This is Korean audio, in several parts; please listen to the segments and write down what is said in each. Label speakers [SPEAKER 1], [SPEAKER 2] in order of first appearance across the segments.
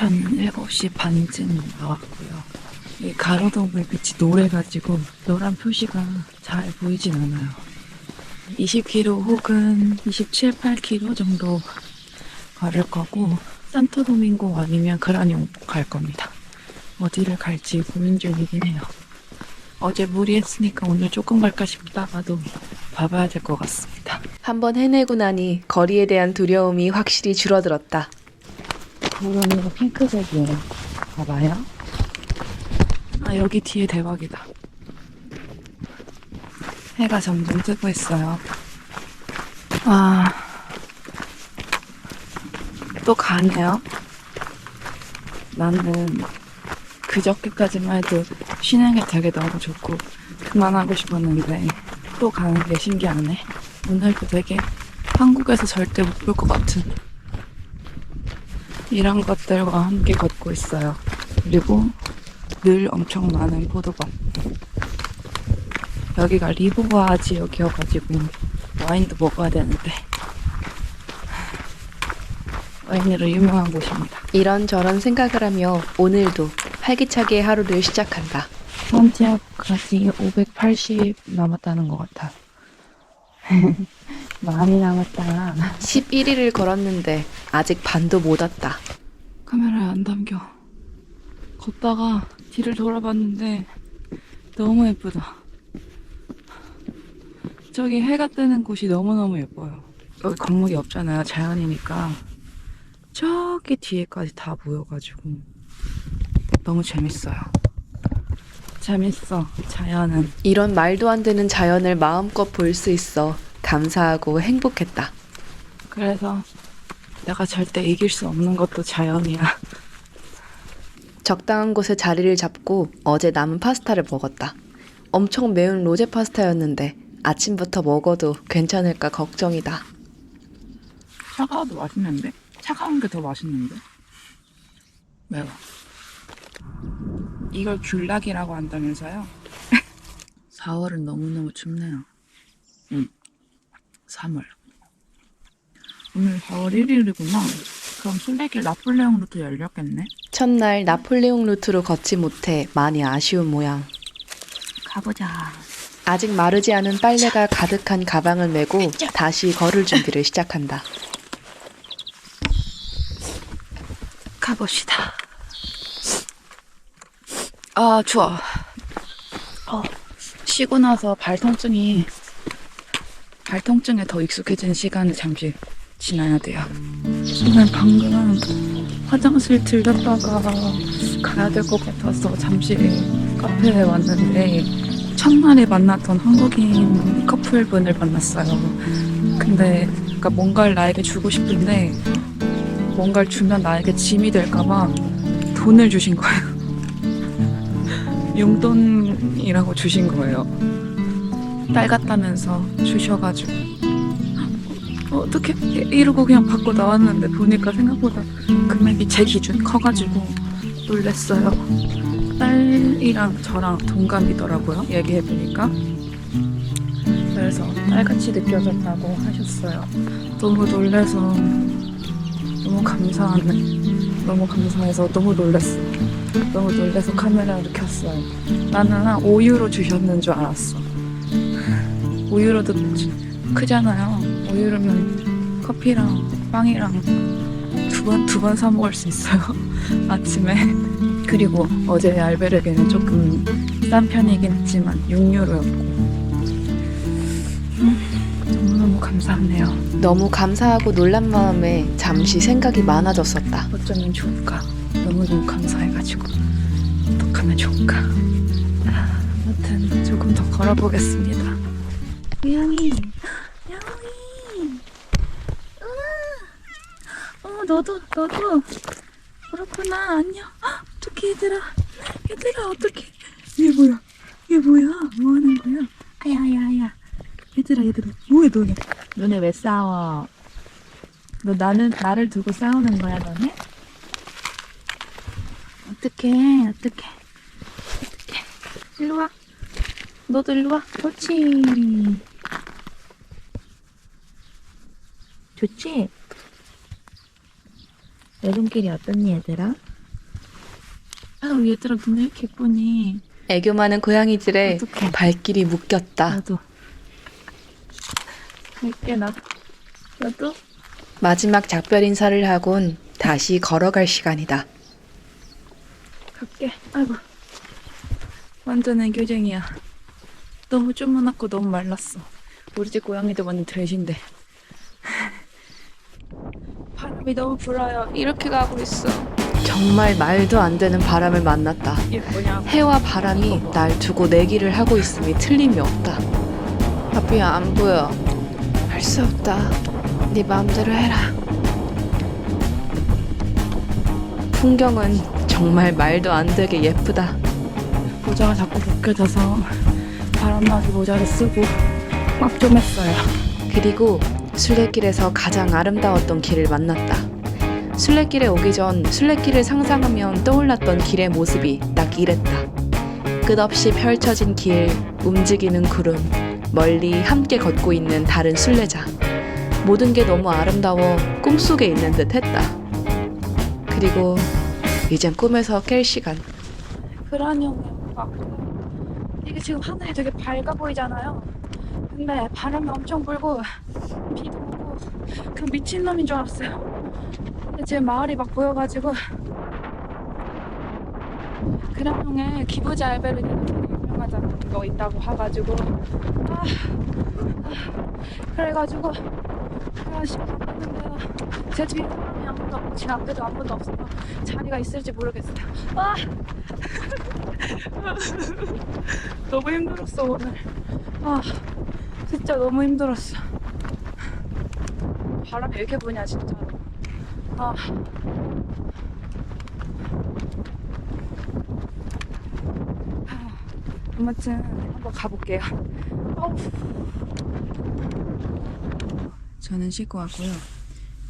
[SPEAKER 1] 저는 7시 반쯤 나왔고요. 이 가로등불 빛이 노래가지고 노란 표시가 잘 보이진 않아요. 20km 혹은 27, 8km 정도 걸을 거고 산토도밍고 아니면 그라니옹 갈 겁니다. 어디를 갈지 고민 중이긴 해요. 어제 무리했으니까 오늘 조금 갈까 싶다가도 봐봐야 될 것 같습니다.
[SPEAKER 2] 한번 해내고 나니 거리에 대한 두려움이 확실히 줄어들었다.
[SPEAKER 1] 구름이가 핑크색이에요. 봐봐요. 아, 여기 뒤에 대박이다. 해가 점점 뜨고 있어요. 아, 또 가네요. 나는 그저께까지만 해도 쉬는 게 되게 너무 좋고 그만하고 싶었는데 또 가는 게 신기하네. 오늘도 되게 한국에서 절대 못 볼 것 같은 이런 것들과 함께 걷고 있어요. 그리고 늘 엄청 많은 포도밭. 여기가 리보아 지역이어가지고 와인도 먹어야 되는데 와인으로 유명한 곳입니다.
[SPEAKER 2] 이런저런 생각을 하며 오늘도 활기차게 하루를 시작한다.
[SPEAKER 1] 산티아고까지 580 남았다는 것 같아. 많이 남았다.
[SPEAKER 2] 11일을 걸었는데 아직 반도 못 왔다.
[SPEAKER 1] 카메라에 안 담겨. 걷다가 뒤를 돌아봤는데 너무 예쁘다. 저기 해가 뜨는 곳이 너무너무 예뻐요. 여기 건물이 없잖아요. 자연이니까 저기 뒤에까지 다 보여가지고 너무 재밌어요. 재밌어, 자연은.
[SPEAKER 2] 이런 말도 안 되는 자연을 마음껏 볼 수 있어 감사하고 행복했다.
[SPEAKER 1] 그래서 내가 절대 이길 수 없는 것도 자연이야.
[SPEAKER 2] 적당한 곳에 자리를 잡고 어제 남은 파스타를 먹었다. 엄청 매운 로제 파스타였는데 아침부터 먹어도 괜찮을까 걱정이다.
[SPEAKER 1] 차가워도 맛있는데? 차가운 게 더 맛있는데? 매워. 이걸 귤락이라고 한다면서요? 4월은 너무너무 춥네요. 3월. 오늘 4월 1일이구나. 그럼 순례길 나폴레옹 루트 열렸겠네?
[SPEAKER 2] 첫날 나폴레옹 루트로 걷지 못해 많이 아쉬운 모양.
[SPEAKER 1] 가보자.
[SPEAKER 2] 아직 마르지 않은 빨래가 가득한 가방을 메고 다시 걸을 준비를 시작한다.
[SPEAKER 1] 가봅시다. 아, 추워. 쉬고 나서 발통증에 더 익숙해진 시간을 잠시 지나야 돼요. 저는 방금 화장실 들렸다가 가야 될 것 같아서 잠시 카페에 왔는데 첫날에 만났던 한국인 커플분을 만났어요. 근데 그러니까 뭔가를 나에게 주고 싶은데 뭔가를 주면 나에게 짐이 될까봐 돈을 주신 거예요. 용돈이라고 주신 거예요. 딸 같다면서 주셔가지고 어떻게 이러고 그냥 받고 나왔는데 보니까 생각보다 금액이 제 기준 커가지고 놀랬어요. 딸이랑 저랑 동갑이더라고요. 얘기해보니까. 그래서 딸같이 느껴졌다고 하셨어요. 너무 놀래서 너무 감사해서 너무 놀랬어. 너무 놀래서 카메라를 켰어요. 나는 한 5유로 주셨는 줄 알았어. 5유로도 크잖아요. 5유로면 커피랑 빵이랑 두 번 사 먹을 수 있어요. 아침에. 그리고 어제 알베르게는 조금 싼 편이긴 했지만 6유로였고 너무너무 감사하네요.
[SPEAKER 2] 너무 감사하고 놀란 마음에 잠시 생각이 많아졌었다.
[SPEAKER 1] 어쩌면 좋을까? 너무너무 감사해가지고 어떡하면 좋을까? 아무튼 조금 더 걸어보겠습니다. 야옹이 너도 그렇구나. 안녕. 어떡해 얘들아 어떡해. 얘 뭐야 뭐 하는 거야? 아야 얘들아 뭐해 너네 왜 싸워? 너 나를 두고 싸우는 거야 너네? 어떡해 일로 와. 너도 일로 와. 그렇지. 좋지? 내 손길이 어떻니 얘들아? 아유 얘들아 너네 왜 이렇게 예쁘니?
[SPEAKER 2] 애교 많은 고양이들의
[SPEAKER 1] 어떡해.
[SPEAKER 2] 발길이 묶였다.
[SPEAKER 1] 나도 갈게 나도
[SPEAKER 2] 마지막 작별 인사를 하곤 다시 걸어갈 시간이다.
[SPEAKER 1] 갈게. 아이고 완전 애교쟁이야. 너무 쪼만하고 너무 말랐어. 우리 집 고양이도 완전 드레신데. 바람이 너무 불어요. 이렇게 가고 있어.
[SPEAKER 2] 정말 말도 안 되는 바람을 만났다.
[SPEAKER 1] 이게 뭐냐고.
[SPEAKER 2] 해와 바람이 날 두고 내기를 하고 있음이 틀림이 없다. 아비야 안 보여. 할 수 없다. 네 마음대로 해라. 풍경은 정말 말도 안 되게 예쁘다.
[SPEAKER 1] 모자가 자꾸 벗겨져서 바람나기 모자를 쓰고 막 좀 했어요.
[SPEAKER 2] 그리고 순례길에서 가장 아름다웠던 길을 만났다. 순례길에 오기 전 순례길을 상상하면 떠올랐던 길의 모습이 딱 이랬다. 끝없이 펼쳐진 길, 움직이는 구름, 멀리 함께 걷고 있는 다른 순례자. 모든 게 너무 아름다워 꿈속에 있는 듯 했다. 그리고 이젠 꿈에서 깰 시간.
[SPEAKER 1] 그라니움이 같고 이게 지금 하늘이 되게 밝아 보이잖아요. 근데 바람이 엄청 불고 비도 오고 그 미친놈인 줄 알았어요. 근데 제 마을이 막 보여가지고 그라니움에 기부제 알베르게가 되게 유명하잖아요. 거 있다고 해가지고 그래가지고 싶어 갔는데요. 제 뒤에 사람이 아무도 없고 제 앞에도 아무도 없어서 자리가 있을지 모르겠어요. 너무 힘들었어 오늘. 진짜 너무 힘들었어. 바람이 왜 이렇게 부냐 진짜로. 아무튼 한번 가볼게요. 저는 씻고 왔고요.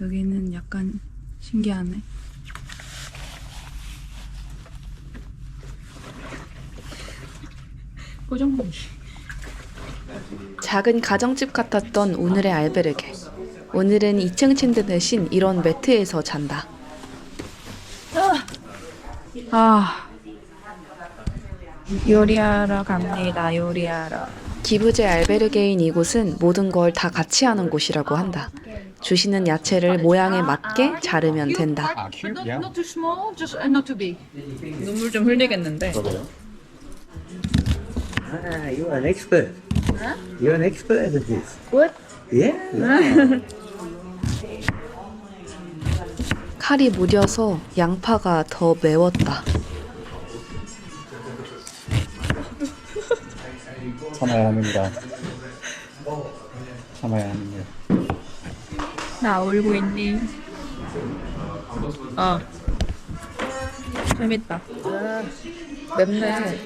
[SPEAKER 1] 여기는 약간 신기하네. 고정비.
[SPEAKER 2] 작은 가정집 같았던 오늘의 알베르게. 오늘은 2층 침대 대신 이런 매트에서 잔다.
[SPEAKER 1] 요리하러 갑니다. 요리하러.
[SPEAKER 2] 기부제 알베르게인 이곳은 모든 걸 다 같이 하는 곳이라고 한다. 주시는 야채를 모양에 맞게 자르면 된다.
[SPEAKER 3] Cute, yeah.
[SPEAKER 4] Not too small, just not too big.
[SPEAKER 1] 눈물 좀 흘리겠는데.
[SPEAKER 3] You're an expert. You're an expert at this.
[SPEAKER 1] What?
[SPEAKER 3] Yeah.
[SPEAKER 2] 칼이 무뎌서 양파가 더 매웠다.
[SPEAKER 3] 참아야 합니다. 참아야 합니다.
[SPEAKER 1] 나 울고 있니? 재밌다. 맵네.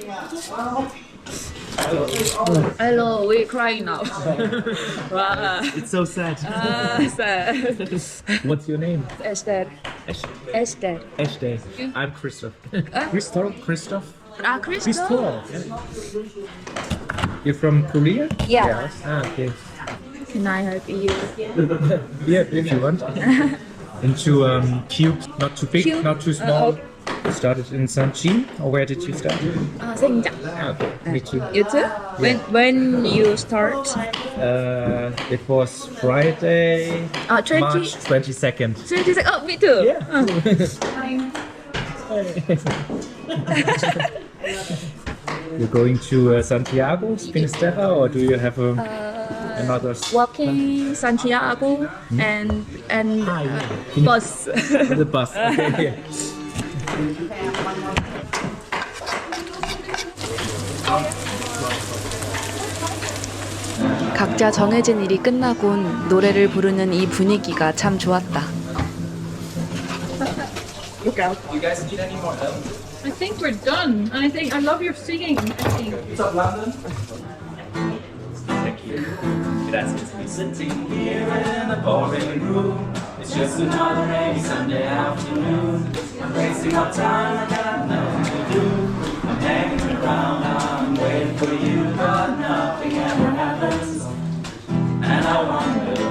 [SPEAKER 1] Hello, we crying now. 와,
[SPEAKER 5] It's so sad.
[SPEAKER 1] sad.
[SPEAKER 5] What's your name?
[SPEAKER 1] Esther. Esther.
[SPEAKER 5] Ashday. I'm Christoph. Christoph? Christoph?
[SPEAKER 1] Crystal.
[SPEAKER 5] You're from Korea?
[SPEAKER 1] Yeah.
[SPEAKER 5] Ah, okay.
[SPEAKER 1] Can I help you?
[SPEAKER 5] Yeah, if you want. Into cubes, not too big,
[SPEAKER 1] Cube?
[SPEAKER 5] not too small. You started in Sanchi, or where did you start?
[SPEAKER 1] 생장.
[SPEAKER 5] Ah, okay, me too.
[SPEAKER 1] You too? When you start?
[SPEAKER 5] It was Friday,
[SPEAKER 1] 20.
[SPEAKER 5] March 22nd.
[SPEAKER 1] 20 seconds. Oh, me too.
[SPEAKER 5] Yeah. You're going to Santiago, Finisterre, or do you have another
[SPEAKER 1] Walking Santiago and bus.
[SPEAKER 5] the bus? Okay.
[SPEAKER 2] 각자 정해진 일이 끝나곤 노래를 부르는 이 분위기가 참 좋았다.
[SPEAKER 4] I think we're done. And I love your singing.
[SPEAKER 6] Sitting here in a boring room. It's just another rainy Sunday afternoon. I'm wasting my time, I got nothing to do. I'm hanging around, I'm waiting for you, but nothing ever happens. And I wonder,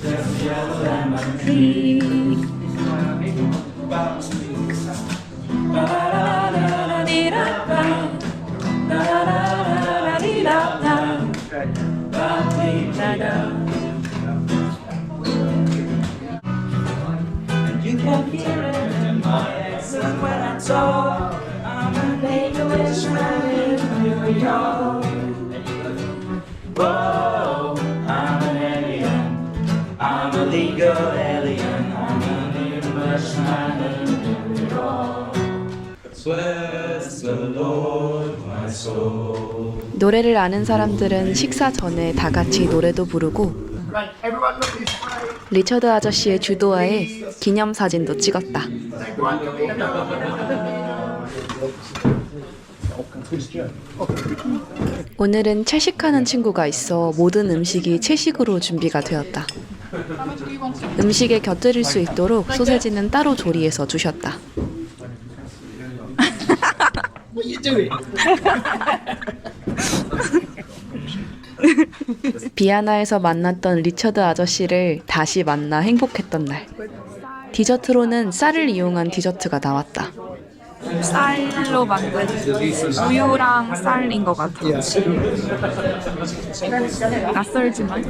[SPEAKER 6] there's a yellow lemon tree. You can hear it in my accent when I talk. I'm an Englishman in New York. Whoa, I'm an alien. I'm a legal alien. I'm an Englishman in New York. Bless the Lord, my soul.
[SPEAKER 2] 노래를 아는 사람들은 식사 전에 다 같이 노래도 부르고 리처드 아저씨의 주도하에 기념사진도 찍었다. 오늘은 채식하는 친구가 있어 모든 음식이 채식으로 준비가 되었다. 음식에 곁들일 수 있도록 소세지는 따로 조리해서 주셨다. 비아나에서 만났던 리처드 아저씨를 다시 만나 행복했던 날. 디저트로는 쌀을 이용한 디저트가 나왔다.
[SPEAKER 1] 쌀로 만든 우유랑 쌀인 것 같아요. 낯설지만.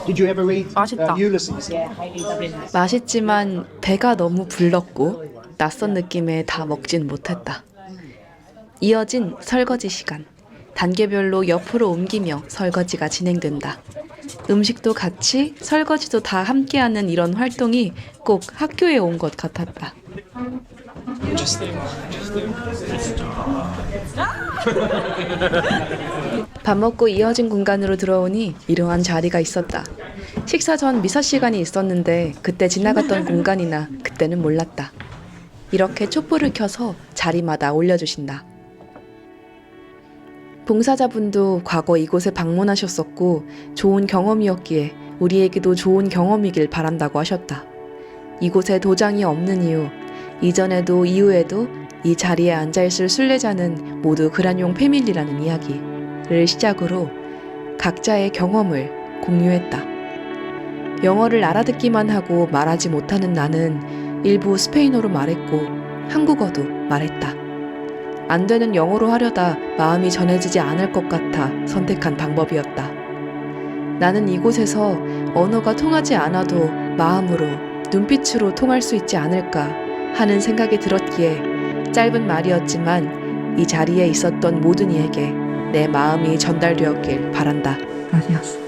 [SPEAKER 7] Did you ever read
[SPEAKER 1] 맛있다.
[SPEAKER 7] Ulysses?
[SPEAKER 2] 맛있지만 배가 너무 불렀고 낯선 느낌에 다 먹진 못했다. 이어진 설거지 시간. 단계별로 옆으로 옮기며 설거지가 진행된다. 음식도 같이 설거지도 다 함께하는 이런 활동이 꼭 학교에 온 것 같았다. 밥 먹고 이어진 공간으로 들어오니 이러한 자리가 있었다. 식사 전 미사 시간이 있었는데 그때 지나갔던 공간이나 그때는 몰랐다. 이렇게 촛불을 켜서 자리마다 올려주신다. 봉사자분도 과거 이곳에 방문하셨었고 좋은 경험이었기에 우리에게도 좋은 경험이길 바란다고 하셨다. 이곳에 도장이 없는 이유, 이전에도 이후에도 이 자리에 앉아있을 순례자는 모두 그란용 패밀리라는 이야기를 시작으로 각자의 경험을 공유했다. 영어를 알아듣기만 하고 말하지 못하는 나는 일부 스페인어로 말했고 한국어도 말했다. 안 되는 영어로 하려다 마음이 전해지지 않을 것 같아 선택한 방법이었다. 나는 이곳에서 언어가 통하지 않아도 마음으로, 눈빛으로 통할 수 있지 않을까 하는 생각이 들었기에 짧은 말이었지만 이 자리에 있었던 모든 이에게 내 마음이 전달되었길 바란다.
[SPEAKER 1] Gracias.